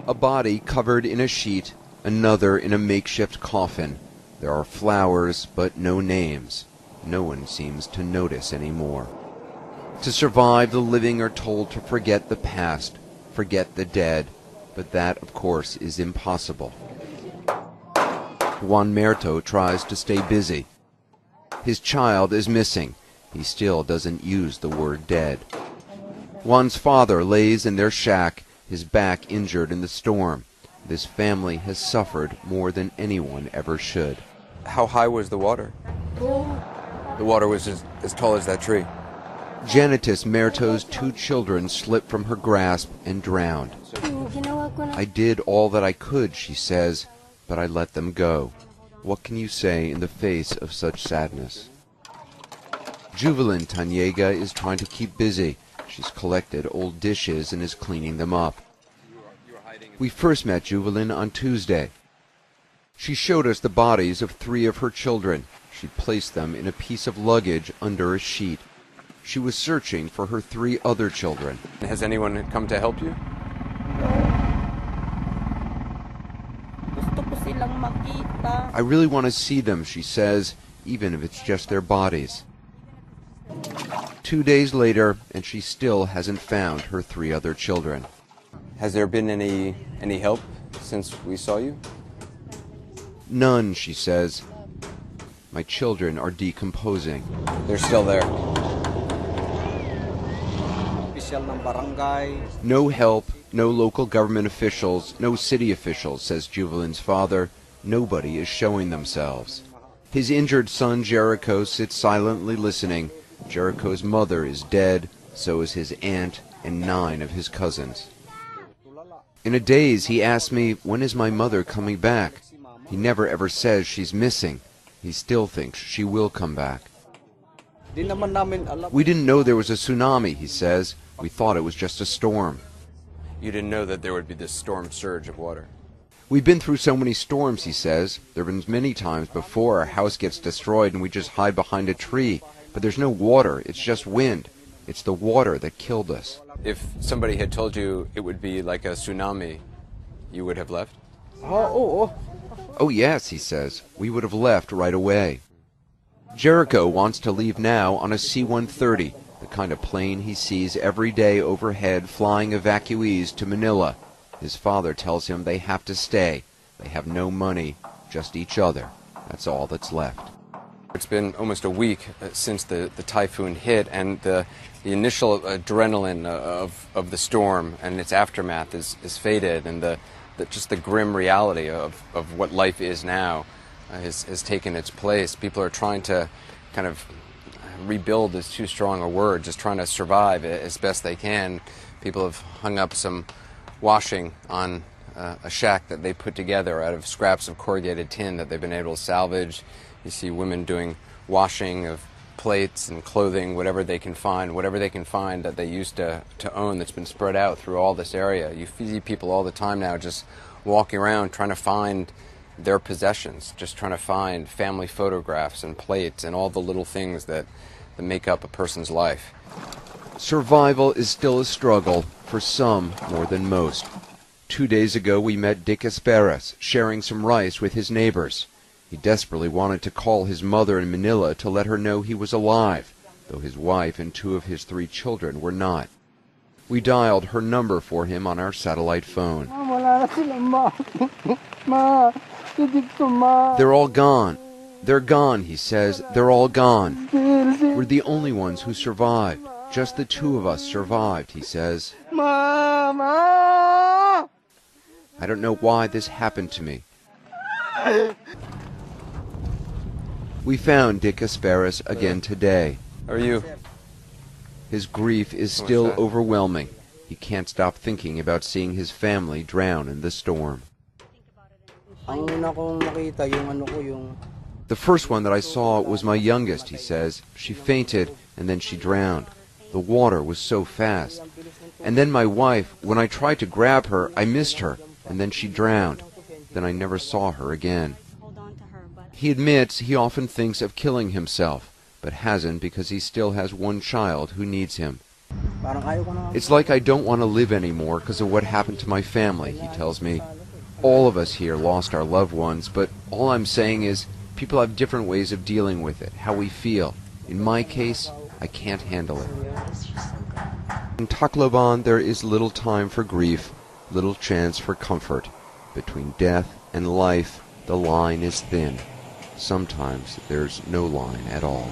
A body covered in a sheet, another in a makeshift coffin. There are flowers, but no names. No one seems to notice anymore. To survive, the living are told to forget the past, forget the dead, but that, of course, is impossible. Juan Merto tries to stay busy. His child is missing. He still doesn't use the word dead. Juan's father lays in their shack, his back injured in the storm. This family has suffered more than anyone ever should. How high was the water? The water was as tall as that tree. Janitus Merto's 2 children slipped from her grasp and drowned. I did all that I could, she says, but I let them go. What can you say in the face of such sadness? Juvelin Tanyega is trying to keep busy. She's collected old dishes and is cleaning them up. We first met Juvelin on Tuesday. She showed us the bodies of 3 of her children. She placed them in a piece of luggage under a sheet. She was searching for her 3 other children. Has anyone come to help you? I really want to see them, she says, even if it's just their bodies. 2 days later, and she still hasn't found her 3 other children. Has there been any help since we saw you? None, she says. My children are decomposing. They're still there. No help, no local government officials, no city officials, says Juvelin's father. Nobody is showing themselves. His injured son Jericho sits silently listening. Jericho's mother is dead, so is his aunt and 9 of his cousins. In a daze, he asks me, when is my mother coming back? He never ever says she's missing. He still thinks she will come back. We didn't know there was a tsunami, he says. We thought it was just a storm. You didn't know that there would be this storm surge of water? We've been through so many storms, he says. There have been many times before our house gets destroyed and we just hide behind a tree. But there's no water, it's just wind. It's the water that killed us. If somebody had told you it would be like a tsunami, you would have left? Oh yes, he says. We would have left right away. Jericho wants to leave now on a C-130, the kind of plane he sees every day overhead flying evacuees to Manila. His father tells him they have to stay. They have no money, just each other. That's all that's left. It's been almost a week since the typhoon hit, and the initial adrenaline of the storm and its aftermath is faded, and just the grim reality of what life is now has taken its place. People are trying to kind of rebuild is too strong a word, just trying to survive as best they can. People have hung up some washing on a shack that they put together out of scraps of corrugated tin that they've been able to salvage. You see women doing washing of plates and clothing, whatever they can find that they used to own that's been spread out through all this area. You see people all the time now just walking around trying to find their possessions, just trying to find family photographs and plates and all the little things that make up a person's life. Survival is still a struggle, for some more than most. 2 days ago we met Dick Esperas, sharing some rice with his neighbors. He desperately wanted to call his mother in Manila to let her know he was alive, though his wife and 2 of his 3 children were not. We dialed her number for him on our satellite phone. They're all gone. They're gone, he says. They're all gone. We're the only ones who survived. Just the 2 of us survived, he says. I don't know why this happened to me. We found Dick Esperas again today. How are you? His grief is still overwhelming. He can't stop thinking about seeing his family drown in the storm. The first one that I saw was my youngest, he says. She fainted and then she drowned. The water was so fast. And then my wife, when I tried to grab her, I missed her, and then she drowned. Then I never saw her again. He admits he often thinks of killing himself, but hasn't because he still has 1 child who needs him. It's like I don't want to live anymore because of what happened to my family, he tells me. All of us here lost our loved ones, but all I'm saying is people have different ways of dealing with it, how we feel. In my case, I can't handle it. In Tacloban, there is little time for grief, little chance for comfort. Between death and life, the line is thin. Sometimes there's no line at all.